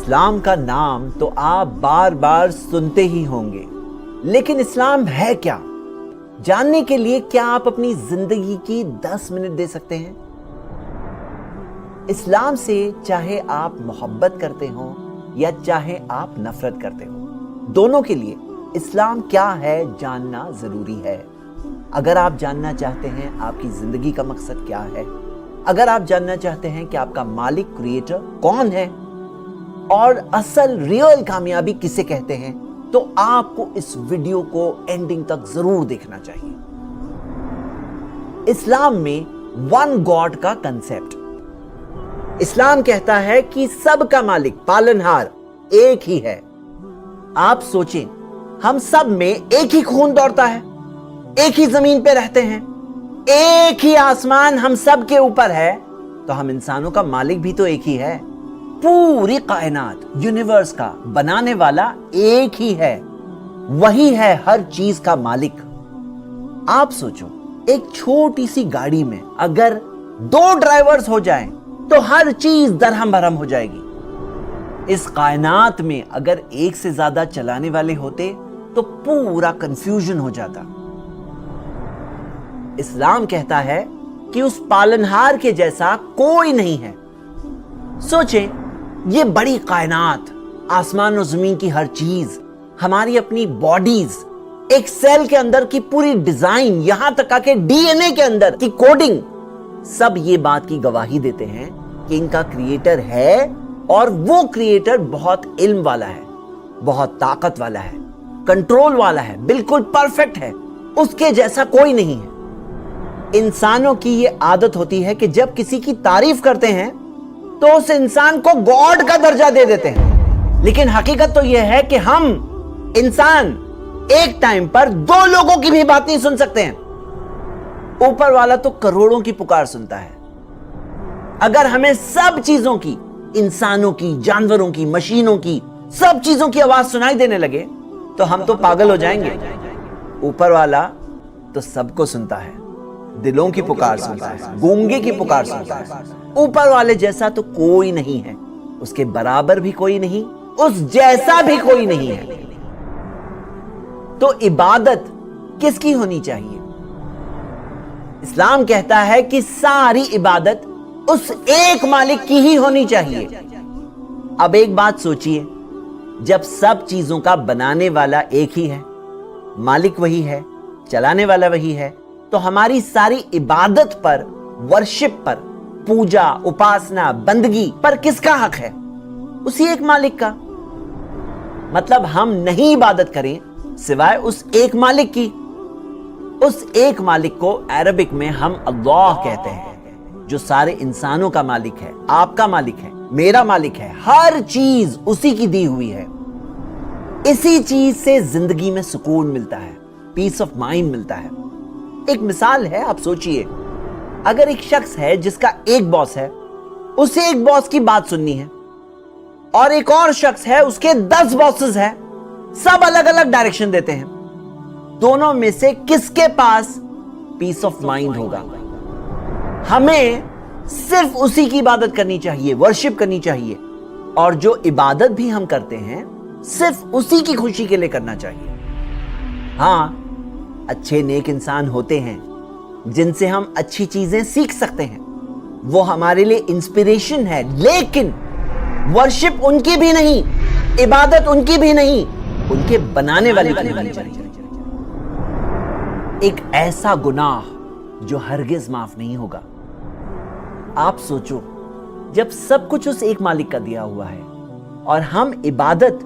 इस्लाम का नाम तो आप बार बार सुनते ही होंगे, लेकिन इस्लाम है क्या? जानने के लिए क्या आप अपनी जिंदगी की 10 मिनट दे सकते हैं? इस्लाम से चाहे आप मोहब्बत करते हो या चाहे आप नफरत करते हो, दोनों के लिए इस्लाम क्या है जानना जरूरी है। अगर आप जानना चाहते हैं आपकी जिंदगी का मकसद क्या है, अगर आप जानना चाहते हैं कि आपका मालिक क्रिएटर कौन है और असल रियल कामयाबी किसे कहते हैं, तो आपको इस वीडियो को एंडिंग तक जरूर देखना चाहिए। इस्लाम में वन गॉड का कंसेप्ट। इस्लाम कहता है कि सबका मालिक पालनहार एक ही है। आप सोचें, हम सब में एक ही खून दौड़ता है, एक ही जमीन पे रहते हैं, एक ही आसमान हम सब के ऊपर है, तो हम इंसानों का मालिक भी तो एक ही है। पूरी कायनात यूनिवर्स का बनाने वाला एक ही है, वही है हर चीज का मालिक। आप सोचो, एक छोटी सी गाड़ी में अगर 2 ड्राइवर्स हो जाएं, तो हर चीज दरहम भरम हो जाएगी। इस कायनात में अगर एक से ज्यादा चलाने वाले होते तो पूरा कंफ्यूजन हो जाता। इस्लाम कहता है कि उस पालनहार के जैसा कोई नहीं है। सोचें, ये बड़ी कायनात, आसमान और जमीन की हर चीज, हमारी अपनी बॉडीज, एक सेल के अंदर की पूरी डिजाइन, यहां तक कि डीएनए के अंदर की कोडिंग, सब ये बात की गवाही देते हैं कि इनका क्रिएटर है और वो क्रिएटर बहुत इल्म वाला है, बहुत ताकत वाला है, कंट्रोल वाला है, बिल्कुल परफेक्ट है, उसके जैसा कोई नहीं है। इंसानों की ये आदत होती है कि जब किसी की तारीफ करते हैं तो उस इंसान को गॉड का दर्जा दे देते हैं, लेकिन हकीकत तो यह है कि हम इंसान एक टाइम पर 2 लोगों की भी बात नहीं सुन सकते हैं। ऊपर वाला तो करोड़ों की पुकार सुनता है। अगर हमें सब चीजों की, इंसानों की, जानवरों की, मशीनों की, सब चीजों की आवाज सुनाई देने लगे तो हम तो पागल हो जाएंगे। ऊपर वाला तो सबको सुनता है, दिलों की पुकार सुनता है, गूंगे की पुकार सुनता है। ऊपर वाले जैसा तो कोई नहीं है, उसके बराबर भी कोई नहीं, उस जैसा भी कोई नहीं है। तो इबादत किसकी होनी चाहिए? इस्लाम कहता है कि सारी इबादत उस एक मालिक की ही होनी चाहिए। अब एक बात सोचिए, जब सब चीजों का बनाने वाला एक ही है, मालिक वही है, चलाने वाला वही है, तो हमारी सारी इबादत पर, वर्शिप पर, पूजा, उपासना, बंदगी पर किसका हक है? उसी एक मालिक का। मतलब हम नहीं इबादत करें सिवाय उस एक मालिक की। उस एक मालिक को अरबिक में हम अल्लाह कहते हैं, जो सारे इंसानों का मालिक है, आपका मालिक है, मेरा मालिक है, हर चीज उसी की दी हुई है। इसी चीज से जिंदगी में सुकून मिलता है, पीस ऑफ माइंड मिलता है। एक मिसाल है, आप सोचिए, अगर एक शख्स है जिसका एक बॉस है, उसे एक बॉस की बात सुननी है, और एक और शख्स है उसके 10 बॉसेस हैं, सब अलग अलग डायरेक्शन देते हैं, दोनों में से किसके पास पीस ऑफ माइंड होगा? हमें सिर्फ उसी की इबादत करनी चाहिए, वर्शिप करनी चाहिए, और जो इबादत भी हम करते हैं सिर्फ उसी की खुशी के लिए करना चाहिए। हां, अच्छे नेक इंसान होते हैं जिनसे हम अच्छी चीजें सीख सकते हैं, वो हमारे लिए इंस्पिरेशन है, लेकिन वर्शिप उनकी भी नहीं, इबादत उनकी भी नहीं, उनके बनाने वाले की होनी चाहिए। एक ऐसा गुनाह जो हरगिज माफ नहीं होगा। आप सोचो, जब सब कुछ उस एक मालिक का दिया हुआ है और हम इबादत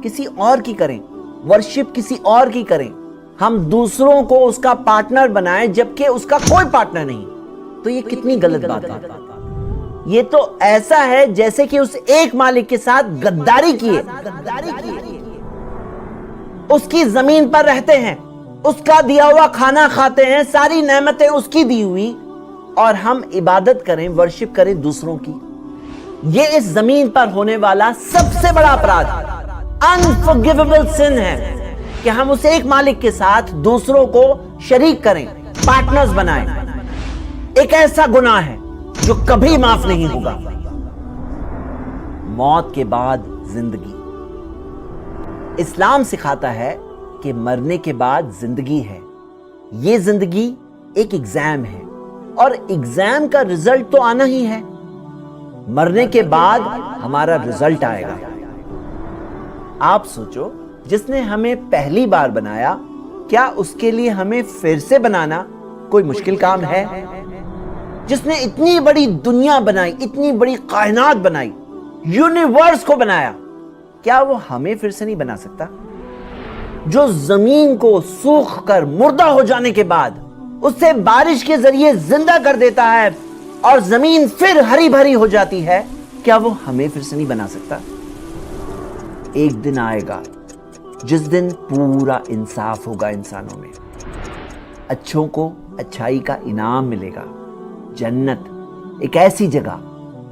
किसी और की करें, वर्शिप किसी और की करें, हम दूसरों को उसका पार्टनर बनाएं जबकि उसका कोई पार्टनर नहीं, तो ये कितनी गलत बात है। ये तो ऐसा है जैसे कि उस एक मालिक के साथ गद्दारी किए। उसकी जमीन पर रहते हैं, उसका दिया हुआ खाना खाते हैं, सारी नेमतें उसकी दी हुई, और हम इबादत करें, वर्शिप करें दूसरों की। ये इस जमीन पर होने वाला सबसे बड़ा अपराध, अनफॉरगिवेबल सिन है कि हम उस एक मालिक के साथ दूसरों को शरीक करें, पार्टनर्स बनाएं। एक ऐसा गुनाह है जो कभी माफ नहीं होगा। मौत के बाद زندگی۔ اسلام سکھاتا ہے کہ مرنے کے بعد زندگی ہے۔ یہ زندگی ایک ایگزام ہے اور ایگزام کا رزلٹ تو آنا ہی ہے۔ مرنے کے بعد ہمارا رزلٹ آئے گا۔ آپ سوچو، جس نے ہمیں پہلی بار بنایا، کیا اس کے لیے ہمیں پھر سے بنانا کوئی مشکل کام ہے؟ جس نے اتنی بڑی دنیا بنائی، اتنی بڑی کائنات بنائی، یونیورس کو بنایا، کیا وہ ہمیں پھر سے نہیں بنا سکتا؟ جو زمین کو سوکھ کر مردہ ہو جانے کے بعد اسے بارش کے ذریعے زندہ کر دیتا ہے اور زمین پھر ہری بھری ہو جاتی ہے، کیا وہ ہمیں پھر سے نہیں بنا سکتا؟ ایک دن آئے گا جس دن پورا انصاف ہوگا انسانوں میں، اچھوں کو اچھائی کا انعام ملے گا۔ جنت ایک ایسی جگہ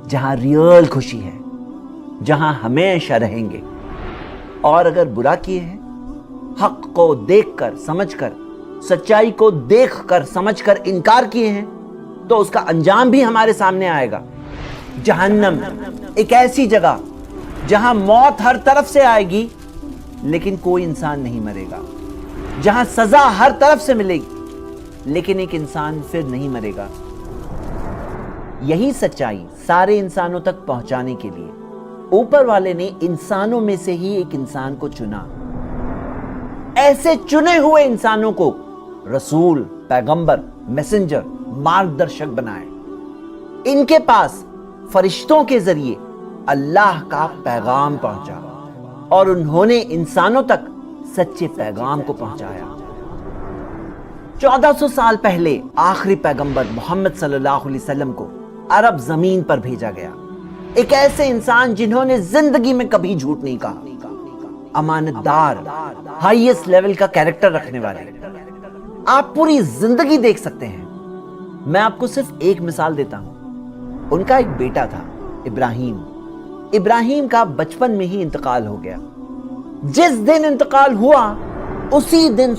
جہاں ریئل خوشی ہے، جہاں ہمیشہ رہیں گے۔ اور اگر برا کیے ہیں، حق کو دیکھ کر سمجھ کر، سچائی کو دیکھ کر سمجھ کر انکار کیے ہیں، تو اس کا انجام بھی ہمارے سامنے آئے گا۔ جہنم ایک ایسی جگہ جہاں موت ہر طرف سے آئے گی لیکن کوئی انسان نہیں مرے گا، جہاں سزا ہر طرف سے ملے گی لیکن ایک انسان پھر نہیں مرے گا۔ یہی سچائی سارے انسانوں تک پہنچانے کے لیے اوپر والے نے انسانوں میں سے ہی ایک انسان کو چنا۔ ایسے چنے ہوئے انسانوں کو رسول، پیغمبر، میسنجر، مارگدرشک بنائے۔ ان کے پاس فرشتوں کے ذریعے اللہ کا پیغام پہنچا اور انہوں نے انسانوں تک سچے پیغام کو پہنچایا۔ 1400 سال پہلے آخری پیغمبر محمد صلی اللہ علیہ وسلم کو عرب زمین پر بھیجا گیا، ایک ایسے انسان جنہوں نے زندگی میں کبھی جھوٹ نہیں کہا، امانت دار، ہائیسٹ لیول کا کیریکٹر رکھنے والے۔ آپ پوری زندگی دیکھ سکتے ہیں۔ میں آپ کو صرف ایک مثال دیتا ہوں۔ ان کا ایک بیٹا تھا، ابراہیم کا بچپن میں ہی انتقال ہو گیا۔ جس دن انتقال ہوا اسی دن